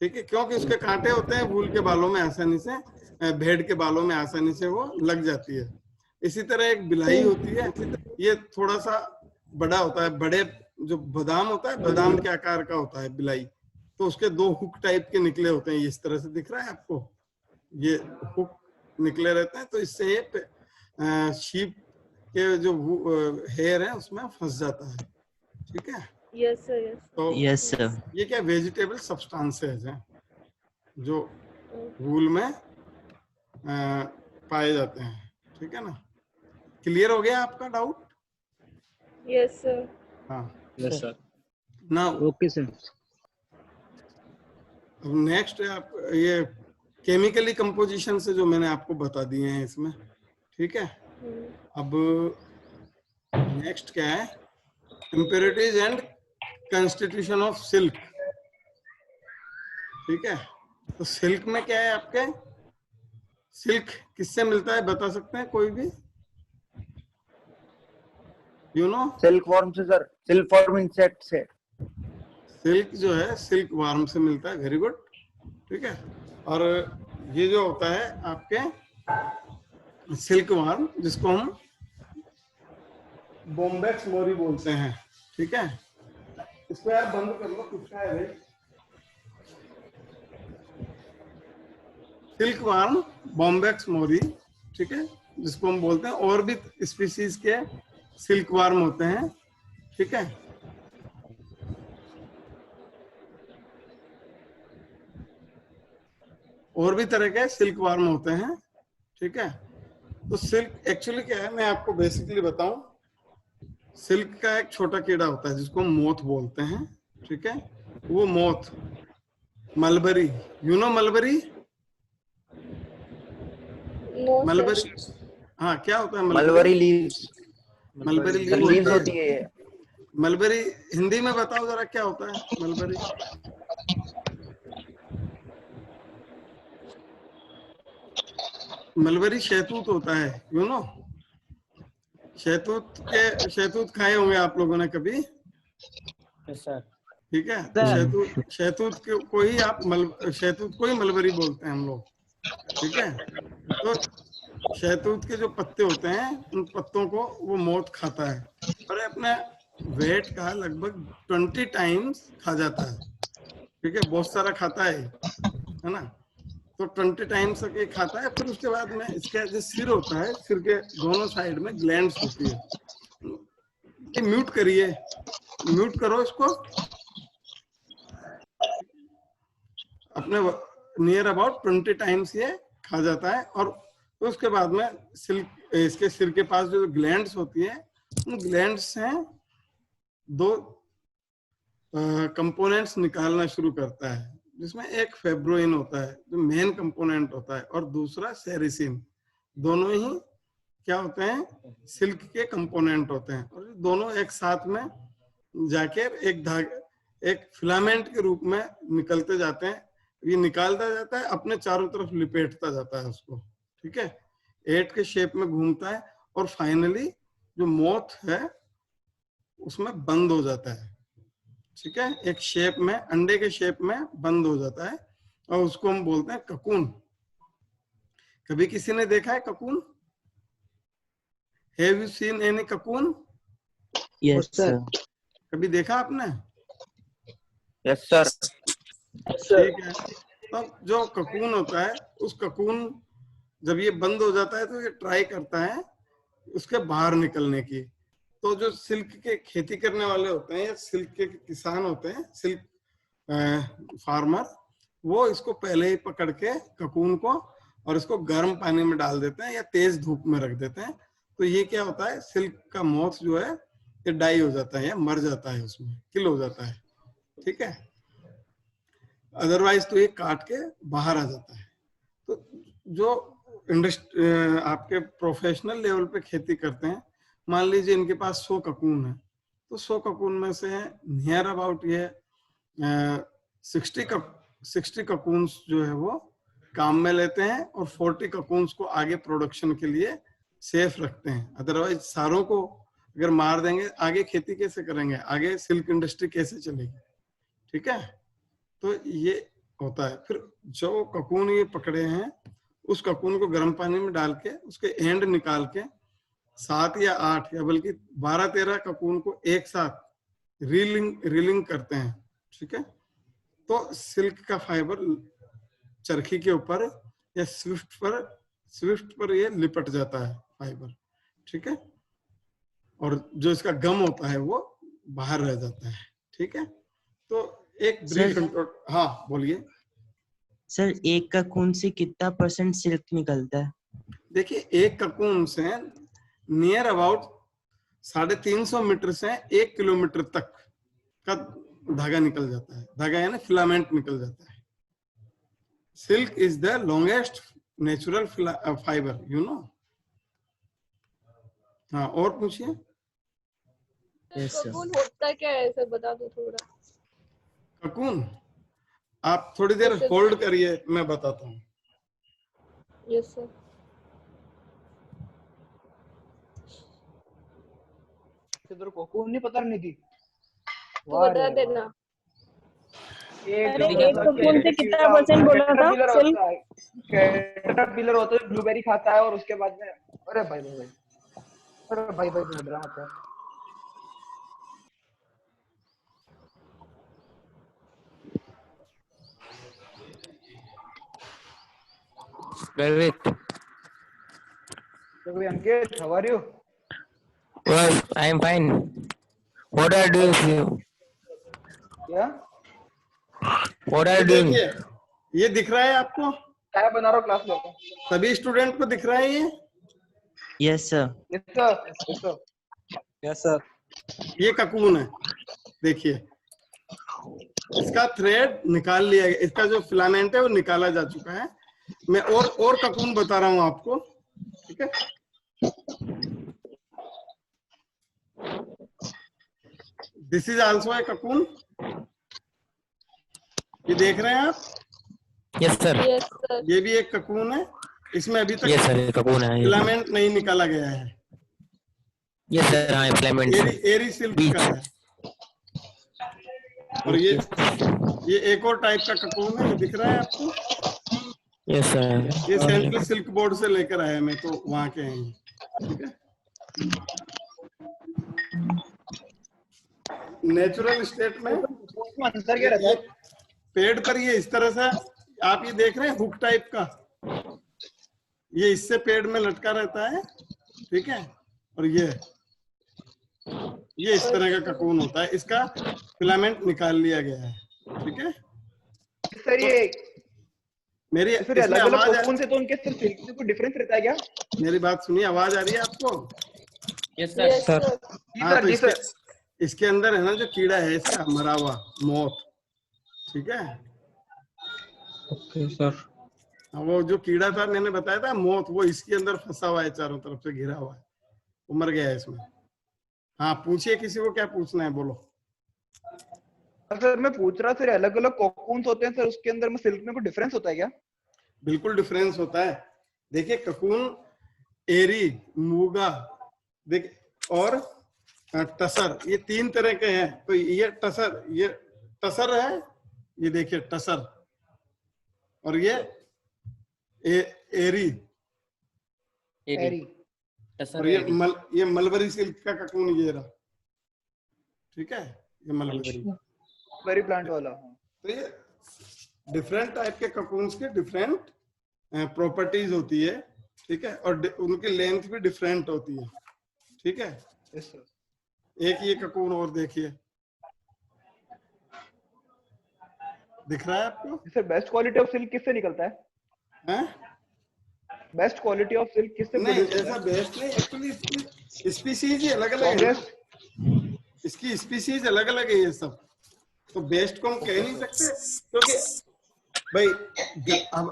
ठीक है? क्योंकि उसके कांटे होते हैं, वूल के बालों में आसानी से, भेड़ के बालों में आसानी से वो लग जाती है। इसी तरह एक बिलाई होती है, ये थोड़ा सा बड़ा होता है, बड़े जो बादाम होता है, बादाम के आकार का होता है बिलाई, तो उसके 2 हुक टाइप के निकले होते हैं, इस तरह से दिख रहा है आपको, ये हुक निकले रहते हैं, तो इससे ये शीप के जो हेयर है उसमें फंस जाता है, ठीक है? Yes sir. यस। तो यस सर। ये क्या वेजिटेबल सब्सटेंसेस हैं जो वूल में पाए जाते हैं, ठीक है ना? क्लियर हो गया आपका डाउट? Yes sir. हाँ, यस सर। ना ओके सर। अब नेक्स्ट है आप ये केमिकली कंपोजिशन से जो मैंने आपको बता दिए हैं इसमें, ठीक है? अब नेक्स्ट क्या है, impurities and constitution of silk, ठीक है? तो सिल्क में क्या है आपके, सिल्क किससे मिलता है बता सकते हैं कोई भी? You know? सिल्क वर्म से सर, सिल्क वर्म इंसेक्ट से। सिल्क जो है सिल्क वार्म से मिलता है, वेरी गुड, ठीक है? और ये जो होता है आपके सिल्क वार्म, जिसको हम बॉम्बैक्स मोरी बोलते हैं, ठीक है? इसको यार बंद कर लो, कुछ का है भाई। सिल्क वार्म, बॉम्बैक्स मोरी, ठीक है, जिसको हम बोलते हैं, और भी स्पीसीज के सिल्क वार्म होते हैं, ठीक है? और भी तरह के सिल्क वार्म होते हैं, ठीक है? तो सिल्क एक्चुअली क्या है, मैं आपको बेसिकली बताऊं, सिल्क का एक छोटा कीड़ा होता है जिसको हम मोथ बोलते हैं, ठीक है? वो moth mulberry, you know mulberry? No mulberry, हाँ, क्या होता है मलबरी लीव्स, मलबरी लीव्स होती है। मलबरी हिंदी में बताओ जरा क्या होता है मलबरी? मलबरी शहतूत होता है, यू नो? शहतूत खाए होंगे आप लोगों ने कभी, सर। ठीक है? शहतूत को ही आप शहतूत को ही मलबरी बोलते हैं हम लोग, ठीक है? तो शहतूत के जो पत्ते होते हैं, उन पत्तों को वो मोथ खाता है, और अपने वेट का लगभग 20 टाइम्स खा जाता है, ठीक है? बहुत सारा खाता है ना? तो 20 टाइम्स तक ये खाता है। फिर उसके बाद में इसका जो सिर होता है, सिर के दोनों साइड में ग्लैंड्स होती है। ये म्यूट करिए, म्यूट करो इसको। अपने नियर अबाउट 20 टाइम्स ये खा जाता है, और उसके बाद में इसके सिर के पास जो ग्लैंड्स होती है, उन ग्लैंड्स से 2 कंपोनेंट्स निकालना शुरू करता है, जिसमें एक फेब्रोइन होता है जो मेन कंपोनेंट होता है, और दूसरा सेरिसिन। दोनों ही क्या होते हैं, सिल्क के कंपोनेंट होते हैं, और दोनों एक साथ में जाकर एक फिलामेंट के रूप में निकलते जाते हैं। ये निकालता जाता है, अपने चारों तरफ लिपेटता जाता है उसको, ठीक है? 8 के शेप में घूमता है, और फाइनली जो मोथ है उसमें बंद हो जाता है, ठीक है? एक शेप में, अंडे के शेप में बंद हो जाता है, और उसको हम बोलते हैं ककून। कभी किसी ने देखा है cocoon? Have you seen any cocoon? Yes sir. कभी देखा आपने? Yes sir. ठीक है। तो जो ककून होता है, उस ककून जब ये बंद हो जाता है तो ये ट्राई करता है उसके बाहर निकलने की। तो जो सिल्क के खेती करने वाले होते हैं या सिल्क के किसान होते हैं, सिल्क फार्मर, वो इसको पहले ही पकड़ के ककून को और इसको गर्म पानी में डाल देते हैं या तेज धूप में रख देते हैं, तो ये क्या होता है, सिल्क का मोथ जो है ये डाई हो जाता है या मर जाता है, उसमें किल हो जाता है। ठीक है, अदरवाइज तो ये काट के बाहर आ जाता है। तो जो आपके प्रोफेशनल लेवल पे खेती करते हैं, मान लीजिए इनके पास 100 ककून है, तो 100 ककून में से नियर अबाउट ये 60 ककून्स जो है वो काम में लेते हैं और 40 ककून्स को आगे प्रोडक्शन के लिए सेफ रखते हैं। अदरवाइज सारों को अगर मार देंगे, आगे खेती कैसे करेंगे, आगे सिल्क इंडस्ट्री कैसे चलेगी। ठीक है, तो ये होता है। फिर जो ककून ये पकड़े हैं, उस ककून को गर्म पानी में डाल के उसके एंड निकाल के 7 या 8 या बल्कि 12-13 ककून को एक साथ रीलिंग करते हैं। ठीक है, तो सिल्क का फाइबर चरखी के ऊपर या स्विफ्ट पर ये लिपट जाता है फाइबर। ठीक है, और जो इसका गम होता है वो बाहर रह जाता है। ठीक है, तो एक ब्रीफ हाँ बोलिए सर। एक ककून से कितना % सिल्क निकलता है? देखिए, एक ककून से नियर अबाउट 350 मीटर से 1 किलोमीटर तक का धागा निकल जाता है। धागा यानी फिलामेंट निकल जाता है। Silk is the longest natural fibre, you know. हाँ, और पूछिए। ककून होता क्या है सर, बता दो थोड़ा। ककून आप थोड़ी देर होल्ड करिए, मैं बताता हूँ। Yes sir. इधर कोकून नहीं पता नहीं थी, तो बता देना। एक कोकून से कितना % बोला था? कैटरपिलर होता है, ब्लूबेरी खाता है और उसके बाद में अरे भाई बोल रहा है। Garvit. तो Ankit, how are you? Well, I am fine. What are you doing? क्या? What are you doing? ये दिख रहा है आपको? क्या बना रहा हो क्लास में? सभी स्टूडेंट को दिख रहा है ये? Yes sir. Yes sir. ये ककून है, देखिए इसका थ्रेड निकाल लिया गया, इसका जो फिलामेंट है वो निकाला जा चुका है। मैं और ककून बता रहा हूं आपको। ठीक है, this is also a cocoon. ये देख रहे हैं आप? Yes sir. Yes sir. ये भी एक ककून है, इसमें अभी तक Yes sir. ये ककून है। फिलामेंट नहीं निकाला गया है। Yes sir. हाँ, फिलामेंट। एरी सिल्क का है। और ये एक और टाइप का ककून है, ये दिख रहा है आपको? Yes sir. ये सेंट्रल सिल्क बोर्ड से लेकर आया मैं, तो वहां के हैं। ठीक है, नेचुरल स्टेट में अंतर क्या रहता है? पेड़ पर ये इस तरह से आप ये देख रहे हैं, हुक टाइप का, ये इससे पेड़ में लटका रहता है। ठीक है, और ये इस तरह का ककून होता है, इसका फिलामेंट निकाल लिया गया है। ठीक है सर, ये मेरी फिर अलग अलग कोकून से तो उनके सिल्क में कोई डिफरेंस रहता है क्या? मेरी बात सुनिए, आवाज आ रही है आपको? Yes sir. हाँ, तो इसके अंदर है ना जो कीड़ा है इसका मरा हुआ मोथ। ठीक है, ओके सर। वो जो कीड़ा था मैंने बताया था मोथ, वो इसके अंदर फंसा हुआ है, चारों तरफ से घिरा हुआ है, वो मर गया है इसमें। हाँ, पूछिए, किसी को क्या पूछना है, बोलो। सर मैं पूछ रहा सर, अलग अलग कोकून्स होते हैं सर, उसके अंदर में सिल्क में कोई डिफरेंस होता है क्या? बिल्कुल डिफरेंस होता है। देखिए, ककून, एरी, मूगा देखिए और टसर, ये 3 तरह के हैं। तो ये टसर है, ये देखिए टसर, और ये एरी, और ये मलबरी सिल्क का ककून ये रहा। ठीक है, ये मलबरी प्लांट वाला। तो ये डिफरेंट टाइप के ककून्स के डिफरेंट प्रॉपर्टीज होती है। ठीक है, और उनकी लेंथ भी डिफरेंट होती है। ठीक है, यस सर। एक ये ककून और देखिए, दिख रहा है आपको? Sir best quality of silk किससे निकलता है? हैं? बेस्ट क्वालिटी ऑफ सिल्क किससे नहीं, प्रोड्यूस ऐसा बेस्ट नहीं, एक्चुअली स्पीसीज ही अलग अलग है, इसकी स्पीसीज अलग अलग है ये सब, तो बेस्ट को हम कह नहीं सकते, क्योंकि भाई अब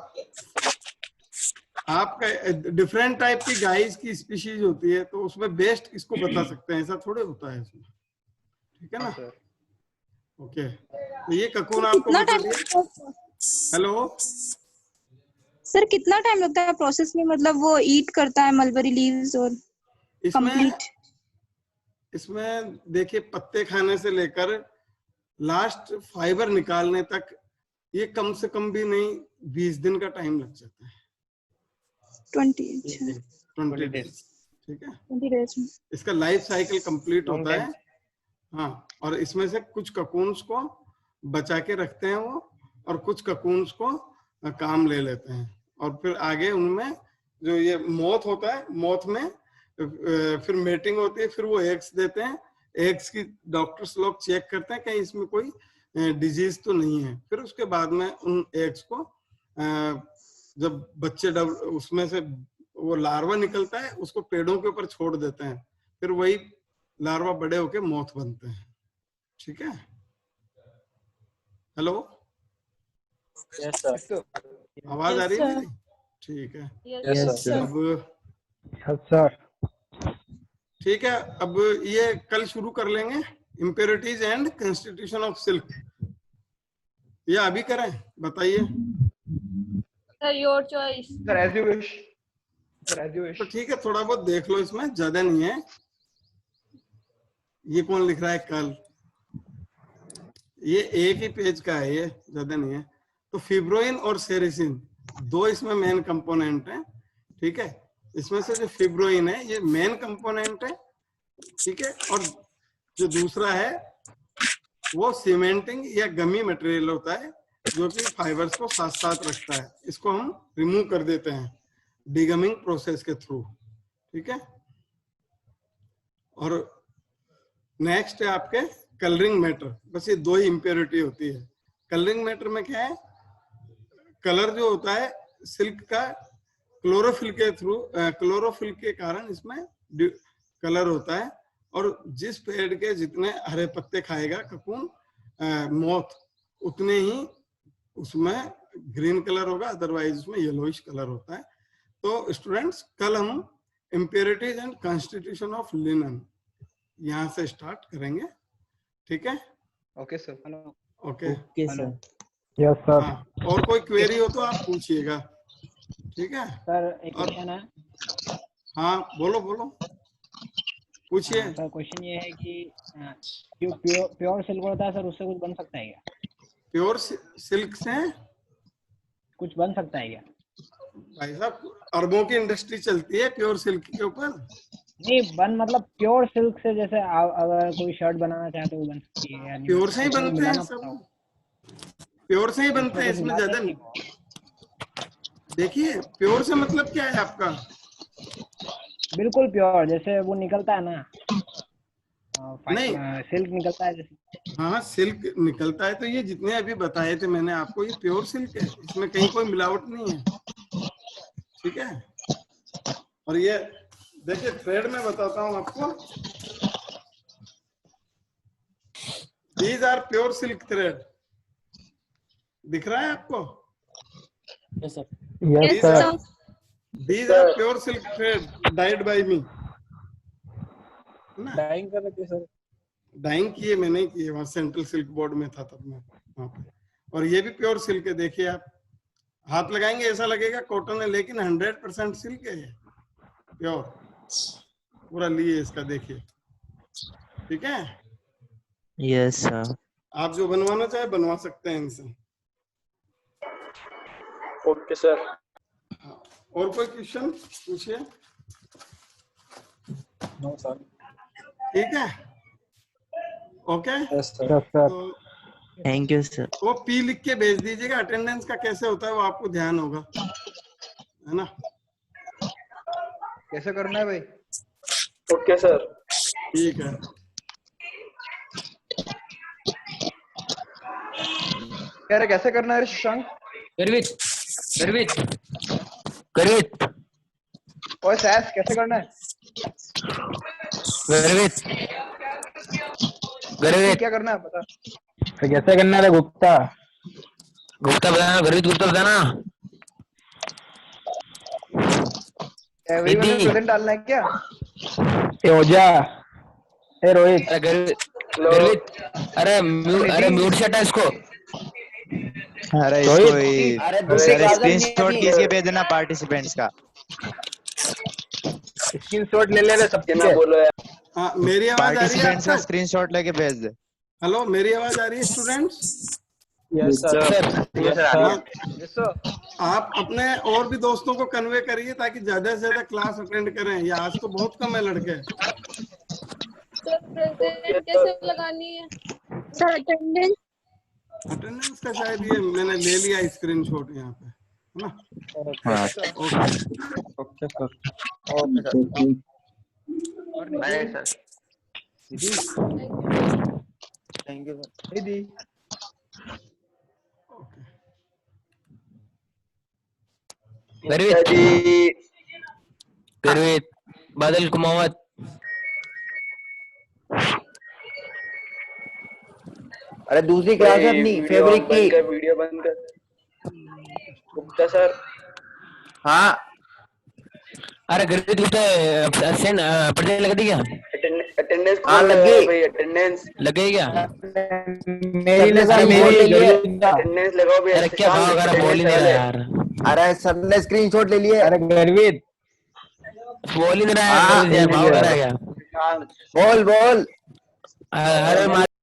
आपका डिफरेंट टाइप की गाइस की स्पीशीज होती है, तो उसमें बेस्ट किसको बता सकते हैं, ऐसा थोड़े होता है इसमें, ठीक है ना। ओके, तो ये ककून आपको बता दिया। हेलो सर, कितना टाइम लगता है प्रोसेस में, मतलब वो ईट करता है मलबरी लीव्स और कंप्लीट? इसमें देखिए, पत्ते खाने से लेकर लास्ट फाइबर निकालने तक ये कम से कम भी नहीं 20 दिन का टाइम लग जाता है। 20 डेज, ठीक है, 20 डेज में इसका लाइफ साइकिल कंप्लीट होता है। हाँ, और इसमें से कुछ ककून्स को बचा के रखते हैं वो, और कुछ ककून्स को काम ले लेते हैं, और फिर आगे उनमें जो ये मोथ होता है, मोथ में फिर मेटिंग होती है, फिर वो एग्स देते हैं, एग्स की डॉक्टर्स लोग चेक करते हैं कहीं इसमें कोई डिजीज तो नहीं है, फिर उसके बाद में उन एग्स को जब बच्चे उसमें से वो लार्वा निकलता है, उसको पेड़ों के ऊपर छोड़ देते हैं, फिर वही लार्वा बड़े होके मोथ बनते हैं, ठीक है। हेलो, यस सर, आवाज आ रही है मेरी? ठीक है, यस सर, अब ठीक है, अब ये कल शुरू कर लेंगे, impurities and constitution of silk, ये अभी करें, बताइए। Sir your choice. Sir as you wish, sir as you wish. तो ठीक है, थोड़ा बहुत देख लो, इसमें ज्यादा नहीं है। ये कौन लिख रहा है कल? ये एक ही पेज का है, ये ज्यादा नहीं है। तो फिब्रोइन और सेरिसिन दो इसमें मेन कंपोनेंट है, ठीक है। इसमें से जो फिब्रोइन है ये मेन कंपोनेंट है, ठीक है, और जो दूसरा है वो सीमेंटिंग या गमी मटेरियल होता है, जो कि फाइबर्स को साथ साथ रखता है। इसको हम रिमूव कर देते हैं डिगमिंग प्रोसेस के थ्रू, ठीक है। और नेक्स्ट है आपके कलरिंग मैटर, बस ये दो ही इम्प्योरिटी होती है। कलरिंग मैटर में क्या है, कलर जो होता है सिल्क का क्लोरोफिल के थ्रू, क्लोरोफिल के कारण इसमें कलर होता है, और जिस पेड़ के जितने हरे पत्ते खाएगा ककून मोथ, उतने ही उसमें ग्रीन कलर होगा, अदरवाइज उसमें येलोइश कलर होता है। तो स्टूडेंट्स, कल हम impurities and constitution of linen यहाँ से स्टार्ट करेंगे, ठीक है। Okay sir, okay sir, yes sir. हाँ, और कोई क्वेरी हो तो आप पूछिएगा, ठीक है। सर एक क्वेश्चन है। हाँ बोलो बोलो, पूछिए। सर क्वेश्चन ये है कि जो प्योर सिल्क होता है सर, उससे कुछ बन सकता है क्या? प्योर सिल्क से कुछ बन सकता है क्या? भाई साहब, अरबों की इंडस्ट्री चलती है प्योर सिल्क के ऊपर। नहीं, बन मतलब प्योर सिल्क से, जैसे अगर कोई शर्ट बनाना चाहे तो वो बन सकती है या नहीं? प्योर से ही बनते हैं सब, प्योर से ही बनते हैं, इसमें ज्यादा नहीं। देखिए, प्योर से मतलब क्या है आपका? बिल्कुल प्योर, जैसे वो निकलता है ना, नहीं, सिल्क निकलता है जैसे। हाँ सिल्क निकलता है, तो ये जितने अभी बताए थे मैंने आपको, ये प्योर सिल्क है, इसमें कहीं कोई मिलावट नहीं है, ठीक है। और ये देखिए, थ्रेड में बताता हूँ आपको, these are pure silk thread, दिख रहा है आपको? Yes sir, yes sir. These are pure silk thread dyed by me. Dyeing कर रहे थे सर? डाइंग किए मैंने ही किए, वहाँ सेंट्रल सिल्क बोर्ड में था तब मैं वहाँ पे। और ये भी प्योर सिल्क है, देखिए आप हाथ लगाएंगे ऐसा लगेगा कॉटन है, लेकिन 100% सिल्क है ये, प्योर पूरा लिए इसका, देखिए, ठीक है। Yes sir. आप जो बनवाना चाहे बनवा सकते हैं इनसे। Okay sir. और कोई क्वेश्चन पूछिए। No sir. ठीक है, ओके। Yes sir. तो थैंक यू सर। वो पी लिख के भेज दीजिएगा, अटेंडेंस का कैसे होता है वो आपको ध्यान होगा, है ना। कैसे करना है भाई? Okay sir. ठीक है, कह रहे कैसे करना है शशांक? गर्वित, गर्वित, करिए ओए सैस कैसे करना है? गर्वित गर्वित क्या करना है बता। तो कैसे करना था गुप्ता? गुप्ता बताना, गर्वित गुप्ता बताना। एवरीवन में दीदी। प्रेजेंट डालना है क्या? ए ओजा, ए रोहित, अरे गर्वित अरे म्यूट से हटा इसको। अरे रोहित। इसको अरे दूसरी सर क्लास स्क्रीनशॉट में कीजिए भेजना पार्टिसिपेंट्स का। स्क्रीनशॉट ले ले सबके। हाँ, मेरी आवाज आ रही है पार्टिसिपेंट्स का आपको? स्क्रीनशॉट लेके भेज दे। हेलो, मेरी आवाज आ रही है स्टूडेंट्स? Yes sir. आप अपने और भी दोस्तों को कन्वे करिए ताकि ज्यादा से ज्यादा क्लास अटेंड करें। ये आज तो बहुत कम है लड़के। सर प्रेजेंट कैसे लगानी है? सर अटेंडेंस अटेंडेंस का शायद ये मैंने ले लिया स्क्रीनशॉट यहाँ पे, है ना? हाँ ओके नहीं सर। Thank you sir. दीदी गर्वित बादल कुमावत। अरे दूसरी क्लास है अपनी फेब्रिक की। वीडियो बंद कर गुप्ता सर। हाँ अरे गर्वित गुप्ता सेंड प्रेजेंट लगा दी क्या? अटेंडेंस हाँ लग गई। भाई अटेंडेंस लग गई क्या? मेरी लगा, मेरी अटेंडेंस लगाओ भाई। अरे क्या भाव कर बोल ही नहीं रहा यार। अरे सर ने स्क्रीनशॉट ले लिए। अरे गर्वित बोल ही नहीं रहा है, भाव कर रहा है क्या? बोल बोल। अरे